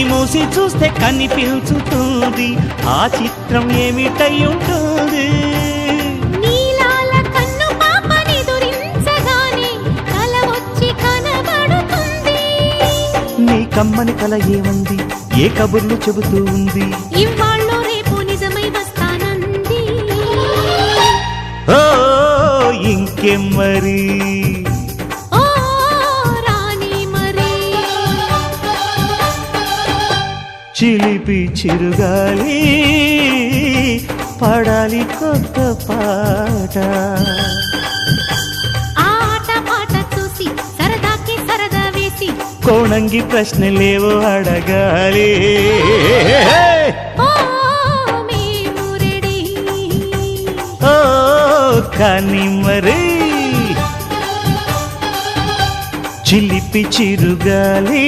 మూసి చూస్తే కనిపించుతుంది ఆ చిత్రం ఏమిటై ఉంటుంది నీలాల కన్ను పాపని దురించగానే కల వచ్చి కనబడుతుంది నీ కమ్మని కల ఏమంది ఏ కబుర్లు చెబుతూ ఉంది ఇవాళ్ళో రేపు నిజమై వస్తానంది ఓ ఇంకేం మరి ఓ రాణి మరి చిలిపి చిరుగాలి పాడాలి కొత్త పాట ఆట పాట చూసి సరదాకి సరదా వేసి కోణంగి ప్రశ్నలేవో అడగాలి ఓ మేము రెడీ ఓ కానీ మరి చిలిపి చిరుగాలి